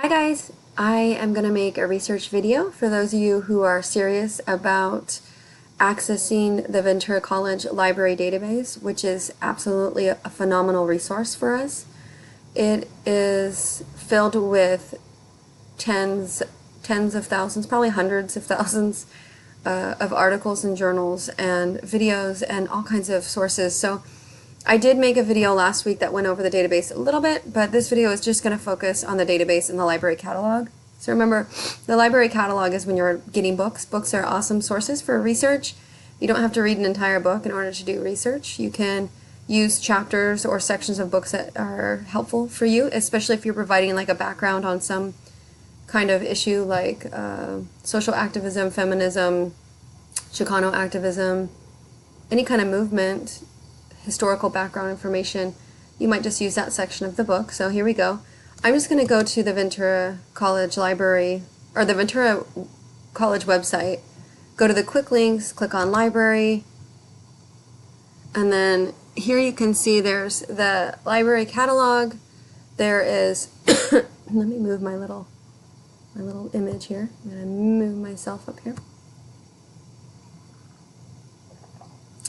Hi guys, I am going to make a research video for those of you who are serious about accessing the Ventura College Library database, which is absolutely a phenomenal resource for us. It is filled with tens of thousands, probably hundreds of thousands of articles and journals and videos and all kinds of sources. So I did make a video last week that went over the database a little bit, but this video is just going to focus on the database and the library catalog. So remember, the library catalog is when you're getting books. Books are awesome sources for research. You don't have to read an entire book in order to do research. You can use chapters or sections of books that are helpful for you, especially if you're providing like a background on some kind of issue like social activism, feminism, Chicano activism, any kind of movement, historical background information. You might just use that section of the book. So here we go. I'm just going to go to the Ventura College Library, or the Ventura College website, go to the quick links, click on library, and then here you can see there's the library catalog. There is, let me move my little image here. I'm going to move myself up here.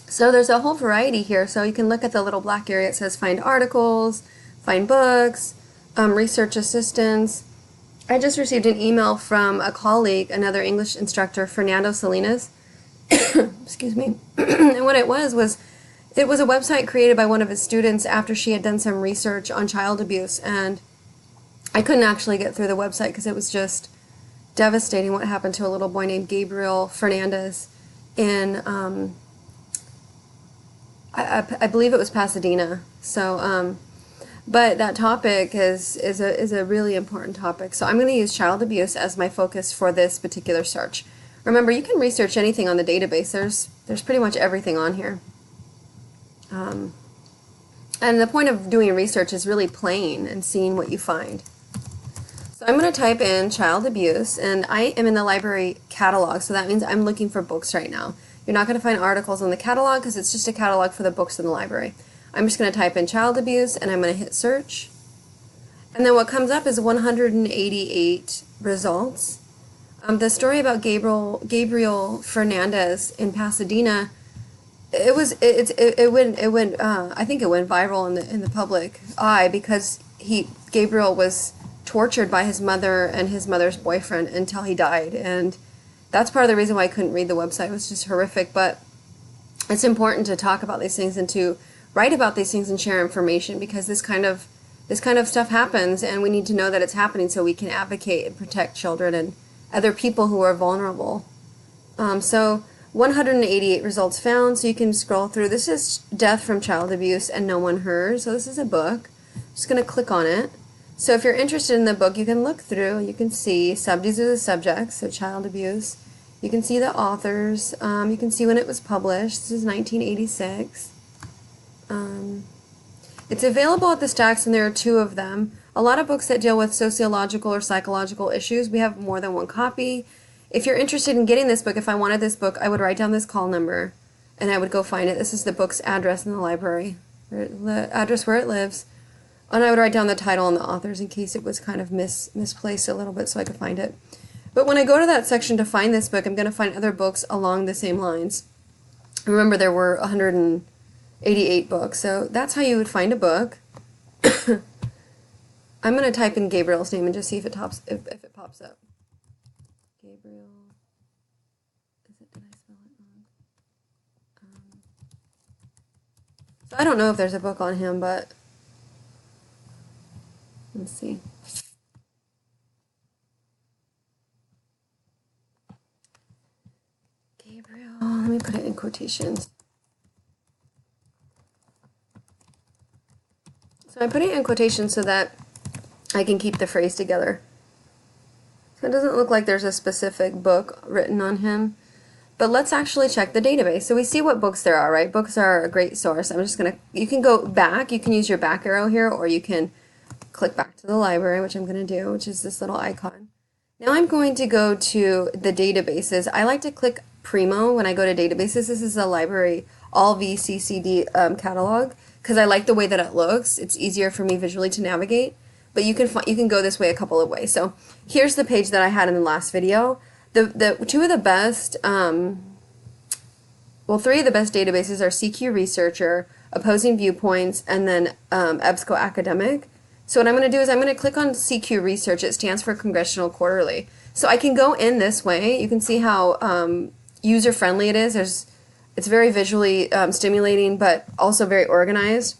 So there's a whole variety here. So you can look at the little black area. It says find articles, find books, research assistance. I just received an email from a colleague, another English instructor, Fernando Salinas. Excuse me. And what it was a website created by one of his students after she had done some research on child abuse. And I couldn't actually get through the website because it was just devastating what happened to a little boy named Gabriel Fernandez in I believe it was Pasadena. So, but that topic is a really important topic. So I'm going to use child abuse as my focus for this particular search. Remember, you can research anything on the database. There's pretty much everything on here. And the point of doing research is really playing and seeing what you find. So I'm going to type in child abuse, and I am in the library catalog, so that means I'm looking for books right now. You're not going to find articles in the catalog because it's just a catalog for the books in the library. I'm just going to type in child abuse and I'm going to hit search. And then what comes up is 188 results. The story about Gabriel Fernandez in Pasadena, I think it went viral in the public eye because Gabriel was tortured by his mother and his mother's boyfriend until he died. And that's part of the reason why I couldn't read the website. It was just horrific, but it's important to talk about these things and to write about these things and share information because this kind of stuff happens and we need to know that it's happening so we can advocate and protect children and other people who are vulnerable. So 188 results found, so you can scroll through. This is Death from Child Abuse and No One Heard. So this is a book. I'm just going to click on it. So if you're interested in the book, you can look through. You can see these are the subjects, so child abuse. You can see the authors. You can see when it was published. This is 1986. It's available at the stacks, and there are 2 of them. A lot of books that deal with sociological or psychological issues, we have more than 1 copy. If you're interested in getting this book, if I wanted this book, I would write down this call number, and I would go find it. This is the book's address in the library, the address where it lives. And I would write down the title and the authors in case it was kind of misplaced a little bit so I could find it. But when I go to that section to find this book, I'm going to find other books along the same lines. Remember, there were 188 books, so that's how you would find a book. I'm going to type in Gabriel's name and just see if it pops up. Gabriel. Did I spell it wrong? So I don't know if there's a book on him, but let's see. Gabriel, let me put it in quotations. So I put it in quotations so that I can keep the phrase together. So it doesn't look like there's a specific book written on him. But let's actually check the database. So we see what books there are, right? Books are a great source. You can go back, you can use your back arrow here, or you can click back to the library, which I'm going to do, which is this little icon. Now I'm going to go to the databases. I like to click Primo when I go to databases. This is a library all VCCD catalog because I like the way that it looks. It's easier for me visually to navigate. but you can go this way a couple of ways. So here's the page that I had in the last video. The two of the best, well, three of the best databases are CQ Researcher, Opposing Viewpoints, and then EBSCO Academic. So what I'm going to do is I'm going to click on CQ Research. It stands for Congressional Quarterly. So I can go in this way. You can see how user-friendly it is. It's very visually stimulating, but also very organized.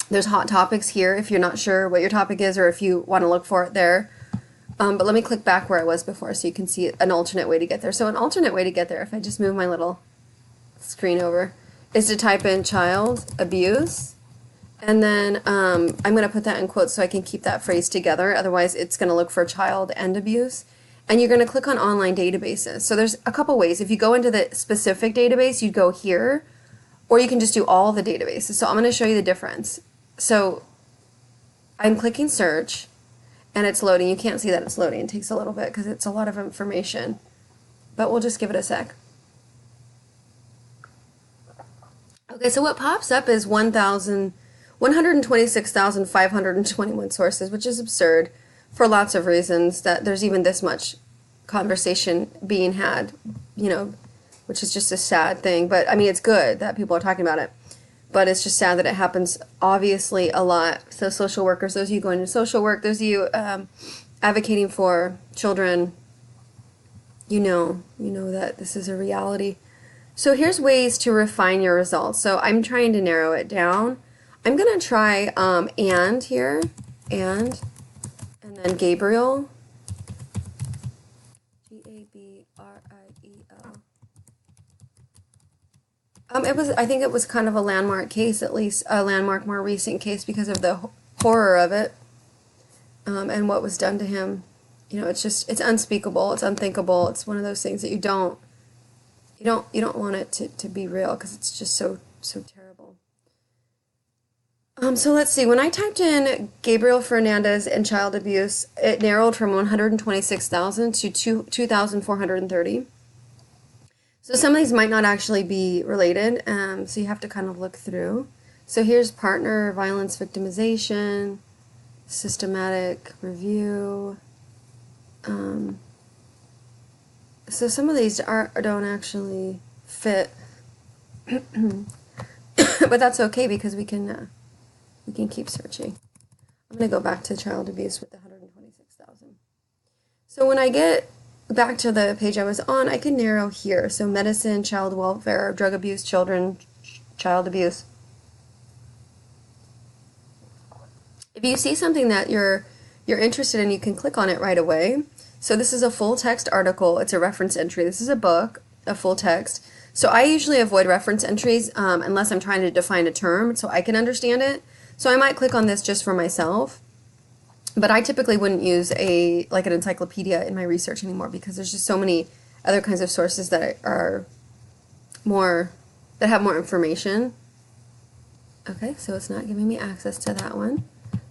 There's hot topics here if you're not sure what your topic is or if you want to look for it there. But let me click back where I was before so you can see an alternate way to get there. So an alternate way to get there, if I just move my little screen over, is to type in child abuse. And then I'm going to put that in quotes so I can keep that phrase together. Otherwise, it's going to look for child and abuse. And you're going to click on online databases. So there's a couple ways. If you go into the specific database, you'd go here, or you can just do all the databases. So I'm going to show you the difference. So I'm clicking search, and it's loading. You can't see that it's loading. It takes a little bit because it's a lot of information. But we'll just give it a sec. Okay, so what pops up is 126,521 sources, which is absurd for lots of reasons, that there's even this much conversation being had, you know, which is just a sad thing. But I mean, it's good that people are talking about it, but it's just sad that it happens obviously a lot. So social workers, those of you going to social work, those of you advocating for children, you know that this is a reality. So here's ways to refine your results. So I'm trying to narrow it down. I'm going to try and here, and then Gabriel, Gabriel. I think it was kind of a landmark case, at least a landmark, more recent case because of the horror of it and what was done to him. You know, it's unspeakable, it's unthinkable. It's one of those things that you don't want it to be real because it's just so terrible. So let's see, when I typed in Gabriel Fernandez and child abuse, it narrowed from 126,000 to 2,430. So some of these might not actually be related, so you have to kind of look through. So here's partner violence victimization, systematic review. So some of these don't actually fit, but that's okay because we can keep searching. I'm going to go back to child abuse with the 126,000. So when I get back to the page I was on, I can narrow here. So medicine, child welfare, drug abuse, children, child abuse. If you see something that you're interested in, you can click on it right away. So this is a full text article. It's a reference entry. This is a book, a full text. So I usually avoid reference entries unless I'm trying to define a term so I can understand it. So I might click on this just for myself. But I typically wouldn't use like an encyclopedia in my research anymore because there's just so many other kinds of sources that have more information. Okay, so it's not giving me access to that one.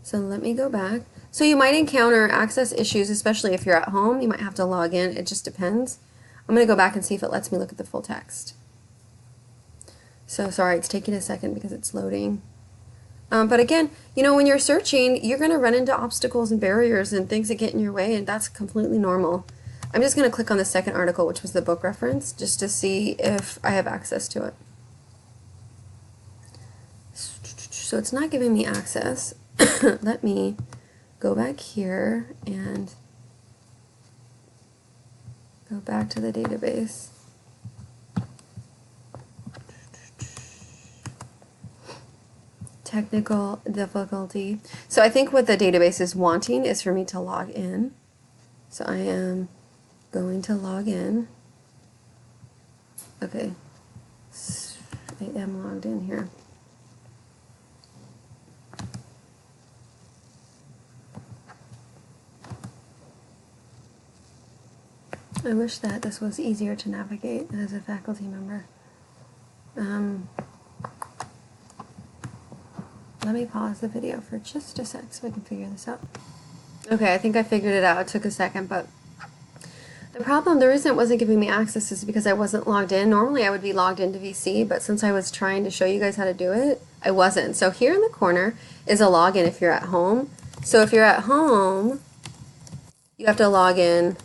So let me go back. So you might encounter access issues, especially if you're at home. You might have to log in. It just depends. I'm going to go back and see if it lets me look at the full text. So sorry, it's taking a second because it's loading. But again, you know, when you're searching, you're going to run into obstacles and barriers and things that get in your way, and that's completely normal. I'm just going to click on the second article, which was the book reference, just to see if I have access to it. So it's not giving me access. Let me go back here and go back to the database. Technical difficulty. So I think what the database is wanting is for me to log in. So I am going to log in. Okay, I am logged in here. I wish that this was easier to navigate as a faculty member. Let me pause the video for just a sec so I can figure this out. Okay, I think I figured it out. It took a second, but the reason it wasn't giving me access is because I wasn't logged in. Normally I would be logged into VC, but since I was trying to show you guys how to do it, I wasn't. So here in the corner is a login if you're at home. So if you're at home, you have to log in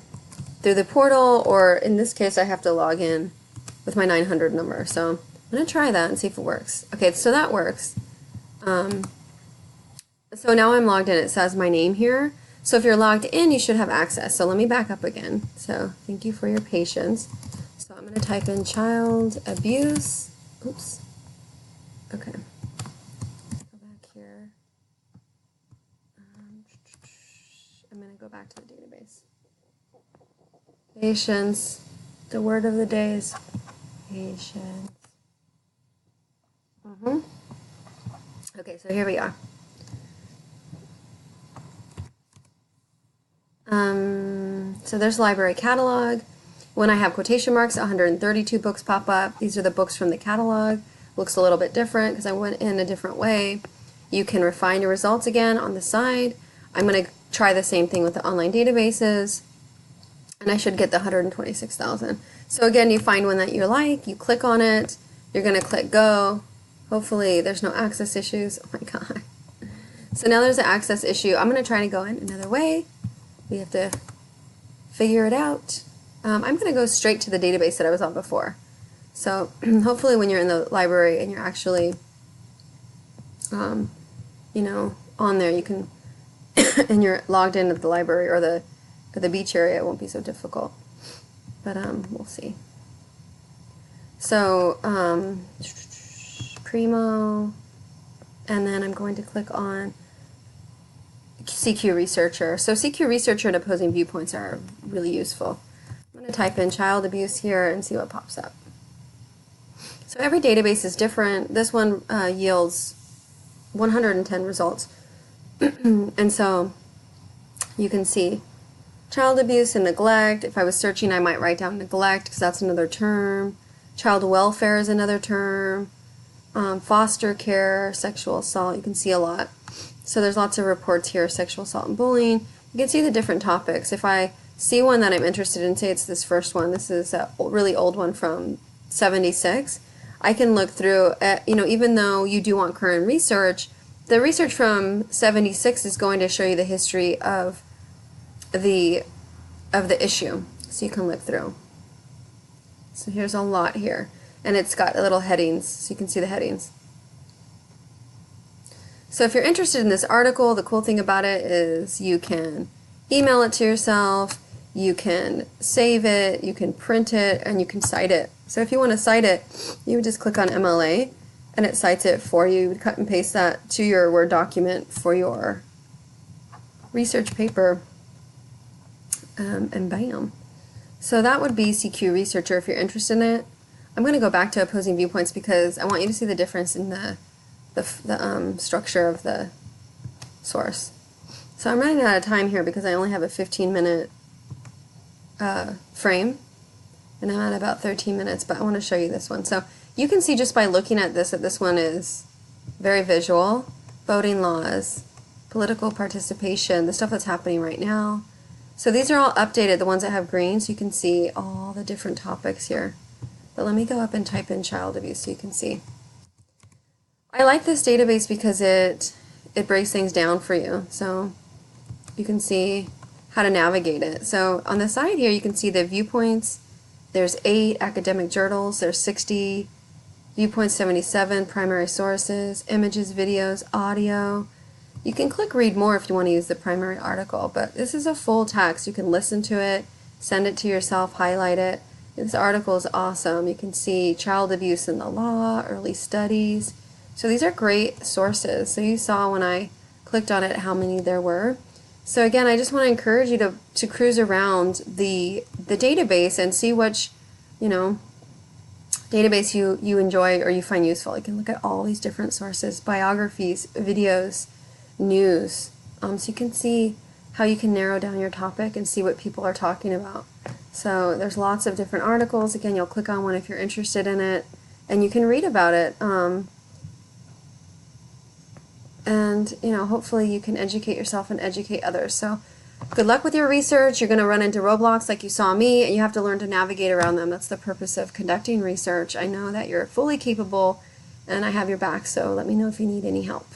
through the portal, or in this case, I have to log in with my 900 number. So I'm going to try that and see if it works. Okay, so that works. So now I'm logged in. It says my name here. So if you're logged in, you should have access. So let me back up again. So thank you for your patience. So I'm going to type in child abuse. Oops. Okay. Go back here. I'm going to go back to the database. Patience. The word of the day is patience. Okay, so here we are. So there's library catalog. When I have quotation marks, 132 books pop up. These are the books from the catalog. Looks a little bit different because I went in a different way. You can refine your results again on the side. I'm going to try the same thing with the online databases, and I should get the 126,000. So again, you find one that you like, you click on it, you're going to click go. Hopefully there's no access issues. Oh my god. So now there's an access issue. I'm going to try to go in another way. We have to figure it out. I'm going to go straight to the database that I was on before. So hopefully when you're in the library and you're actually, you know, on there, you can, and you're logged into the library or the beach area, it won't be so difficult. But we'll see. So Primo, and then I'm going to click on CQ Researcher. So CQ Researcher and opposing viewpoints are really useful. I'm going to type in child abuse here and see what pops up. So every database is different. This one yields 110 results. And so you can see child abuse and neglect. If I was searching, I might write down neglect because that's another term. Child welfare is another term. Foster care, sexual assault, you can see a lot. So there's lots of reports here, sexual assault and bullying. You can see the different topics. If I see one that I'm interested in, say it's this first one, this is a really old one from 76, I can look through, you know, even though you do want current research, the research from 76 is going to show you the history of the issue. So you can look through. So here's a lot here. And it's got little headings, so you can see the headings. So if you're interested in this article, the cool thing about it is you can email it to yourself, you can save it, you can print it, and you can cite it. So if you want to cite it, you would just click on MLA, and it cites it for you. You would cut and paste that to your Word document for your research paper, and bam. So that would be CQ Researcher if you're interested in it. I'm going to go back to opposing viewpoints because I want you to see the difference in the structure of the source. So I'm running out of time here because I only have a 15-minute frame, and I'm at about 13 minutes, but I want to show you this one. So you can see just by looking at this that this one is very visual. Voting laws, political participation, the stuff that's happening right now. So these are all updated, the ones that have green, so you can see all the different topics here. But let me go up and type in child abuse so you can see. I like this database because it breaks things down for you. So you can see how to navigate it. So on the side here you can see the viewpoints. There's 8 academic journals. There's 60 viewpoints, 77 primary sources, images, videos, audio. You can click read more if you want to use the primary article, but this is a full text. You can listen to it, send it to yourself, highlight it. This article is awesome. You can see child abuse in the law, early studies. So these are great sources. So you saw when I clicked on it how many there were. So again, I just want to encourage you to cruise around the database and see which, you know, database you enjoy or you find useful. You can look at all these different sources, biographies, videos, news. So you can see how you can narrow down your topic and see what people are talking about. So there's lots of different articles. Again, you'll click on one if you're interested in it, and you can read about it. And, you know, hopefully you can educate yourself and educate others. So good luck with your research. You're going to run into roadblocks like you saw me, and you have to learn to navigate around them. That's the purpose of conducting research. I know that you're fully capable, and I have your back, so let me know if you need any help.